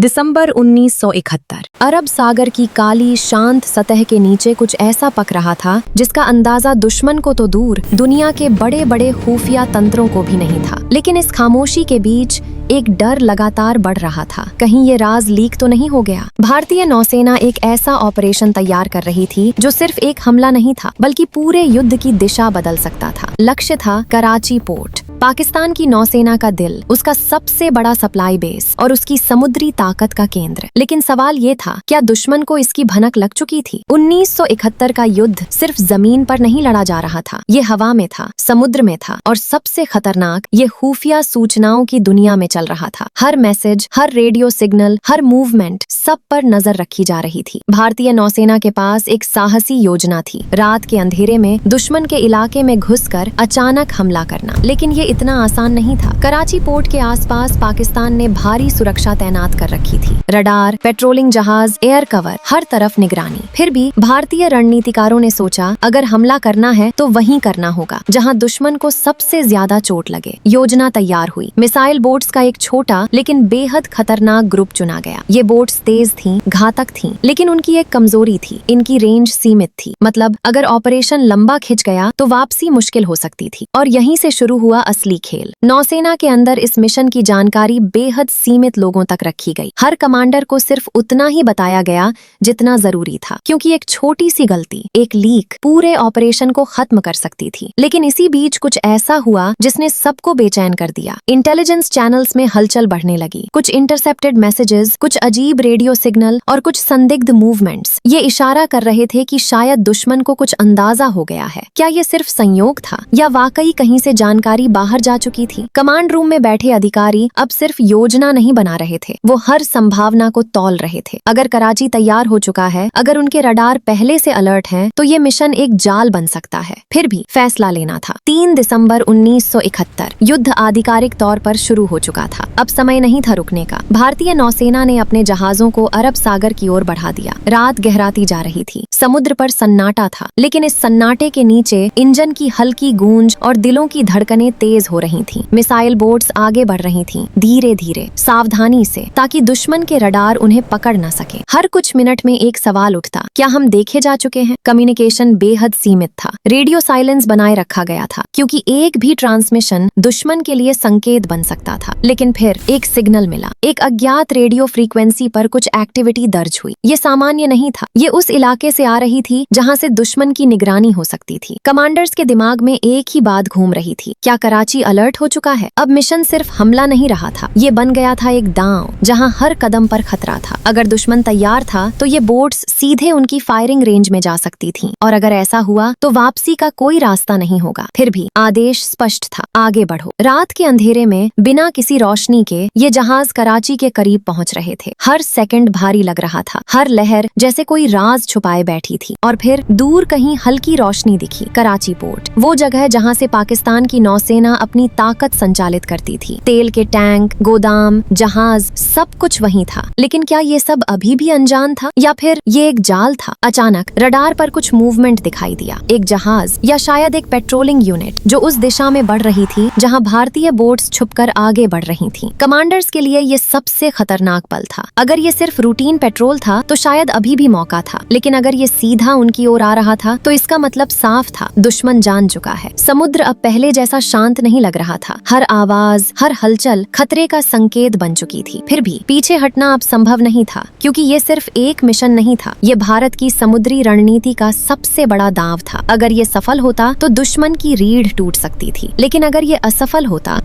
दिसंबर 1971। अरब सागर की काली शांत सतह के नीचे कुछ ऐसा पक रहा था जिसका अंदाजा दुश्मन को तो दूर दुनिया के बड़े बड़े खुफिया तंत्रों को भी नहीं था। लेकिन इस खामोशी के बीच एक डर लगातार बढ़ रहा था, कहीं ये राज लीक तो नहीं हो गया। भारतीय नौसेना एक ऐसा ऑपरेशन तैयार कर रही थी जो सिर्फ एक हमला नहीं था बल्कि पूरे युद्ध की दिशा बदल सकता था। लक्ष्य था कराची पोर्ट, पाकिस्तान की नौसेना का दिल, उसका सबसे बड़ा सप्लाई बेस और उसकी समुद्री ताकत का केंद्र। लेकिन सवाल ये था, क्या दुश्मन को इसकी भनक लग चुकी थी? 1971 का युद्ध सिर्फ जमीन पर नहीं लड़ा जा रहा था, ये हवा में था, समुद्र में था और सबसे खतरनाक, ये खुफिया सूचनाओं की दुनिया में चल रहा था। हर मैसेज, हर रेडियो सिग्नल, हर मूवमेंट, सब पर नजर रखी जा रही थी। भारतीय नौसेना के पास एक साहसी योजना थी, रात के अंधेरे में दुश्मन के इलाके में घुसकर अचानक हमला करना। लेकिन ये इतना आसान नहीं था। कराची पोर्ट के आसपास पाकिस्तान ने भारी सुरक्षा तैनात कर रखी थी, रडार, पेट्रोलिंग जहाज, एयर कवर, हर तरफ निगरानी। फिर भी भारतीय रणनीतिकारों ने सोचा, अगर हमला करना है तो वहीं करना होगा जहां दुश्मन को सबसे ज्यादा चोट लगे। योजना तैयार हुई। मिसाइल बोट्स का एक छोटा लेकिन बेहद खतरनाक ग्रुप चुना गया। ये बोट्स तेज थीं, घातक थीं, लेकिन उनकी एक कमजोरी थी, इनकी रेंज सीमित थी। मतलब अगर ऑपरेशन लंबा खिंच गया तो वापसी मुश्किल हो सकती थी। और यहीं से शुरू हुआ असली खेल। नौसेना के अंदर इस मिशन की जानकारी बेहद सीमित लोगों तक रखी गई। हर कमांडर को सिर्फ उतना ही बताया गया जितना जरूरी था, क्योंकि एक छोटी सी गलती, एक लीक पूरे ऑपरेशन को खत्म कर सकती थी। लेकिन इसी बीच कुछ ऐसा हुआ जिसने सबको बेचैन कर दिया। इंटेलिजेंस चैनल्स में हलचल बढ़ने लगी। कुछ इंटरसेप्टेड मैसेजेस, कुछ अजीब रेडियो सिग्नल और कुछ संदिग्ध मूवमेंट्स ये इशारा कर रहे थे कि शायद दुश्मन को कुछ अंदाजा हो गया है। क्या ये सिर्फ संयोग था या वाकई कहीं से जानकारी बाहर जा चुकी थी? कमांड रूम में बैठे अधिकारी अब सिर्फ योजना नहीं बना रहे थे, वो हर संभावना को तौल रहे थे। अगर कराची तैयार हो चुका है, अगर उनके रडार पहले से अलर्ट हैं, तो ये मिशन एक जाल बन सकता है। फिर भी फैसला लेना था। 3 दिसंबर 1971 युद्ध आधिकारिक तौर पर शुरू हो चुका था। अब समय नहीं था रुकने का। भारतीय नौसेना ने अपने जहाजों को अरब सागर की ओर बढ़ा दिया। रात गहराती जा रही थी, समुद्र पर सन्नाटा था, लेकिन इस सन्नाटे के नीचे इंजन की हल्की गूंज और दिलों की धड़कनें तेज हो रही थीं। मिसाइल बोट्स आगे बढ़ रही थीं, धीरे धीरे, सावधानी से, ताकि दुश्मन के रडार उन्हें पकड़ न सके। हर कुछ मिनट में एक सवाल उठता, क्या हम देखे जा चुके हैं? कम्युनिकेशन बेहद सीमित था। रेडियो साइलेंस बनाए रखा गया था, क्योंकि एक भी ट्रांसमिशन दुश्मन के लिए संकेत बन सकता था। लेकिन फिर एक सिग्नल मिला। एक अज्ञात रेडियो फ्रीक्वेंसी पर कुछ एक्टिविटी दर्ज हुई। ये सामान्य नहीं था। ये उस इलाके से आ रही थी जहां से दुश्मन की निगरानी हो सकती थी। कमांडर्स के दिमाग में एक ही बात घूम रही थी, क्या कराची अलर्ट हो चुका है? अब मिशन सिर्फ हमला नहीं रहा था, ये बन गया था एक दांव जहां हर कदम पर खतरा था। अगर दुश्मन तैयार था तो ये बोट्स सीधे उनकी फायरिंग रेंज में जा सकती थीं, और अगर ऐसा हुआ तो वापसी का कोई रास्ता नहीं होगा। फिर भी आदेश स्पष्ट था, आगे बढ़ो। रात के अंधेरे में बिना किसी रोशनी के ये जहाज कराची के करीब पहुंच रहे थे। हर सेकंड भारी लग रहा था, हर लहर जैसे कोई राज छुपाए बैठी थी। और फिर दूर कहीं हल्की रोशनी दिखी। कराची पोर्ट, वो जगह जहां से पाकिस्तान की नौसेना अपनी ताकत संचालित करती थी। तेल के टैंक, गोदाम, जहाज, सब कुछ वहीं था। लेकिन क्या ये सब अभी भी अनजान था या फिर ये एक जाल था? अचानक रडार पर कुछ मूवमेंट दिखाई दिया। एक जहाज या शायद एक पेट्रोलिंग यूनिट जो उस दिशा में बढ़ रही थी जहां भारतीय बोट्स छुपकर आगे बढ़ रही थीं। कमांडर्स के लिए ये सबसे खतरनाक पल था। अगर ये सिर्फ रूटीन पेट्रोल था तो शायद अभी भी मौका था, लेकिन अगर ये सीधा उनकी ओर आ रहा था तो इसका मतलब साफ था, दुश्मन जान चुका है। समुद्र अब पहले जैसा शांत नहीं लग रहा था। हर आवाज, हर हलचल खतरे का संकेत बन चुकी थी। फिर भी पीछे हटना अब संभव नहीं था, क्योंकि ये सिर्फ एक मिशन नहीं था, ये भारत की समुद्री रणनीति का सबसे बड़ा दांव था। अगर ये सफल होता तो दुश्मन की रीढ़ टूट सकती थी, लेकिन अगर ये असफल होता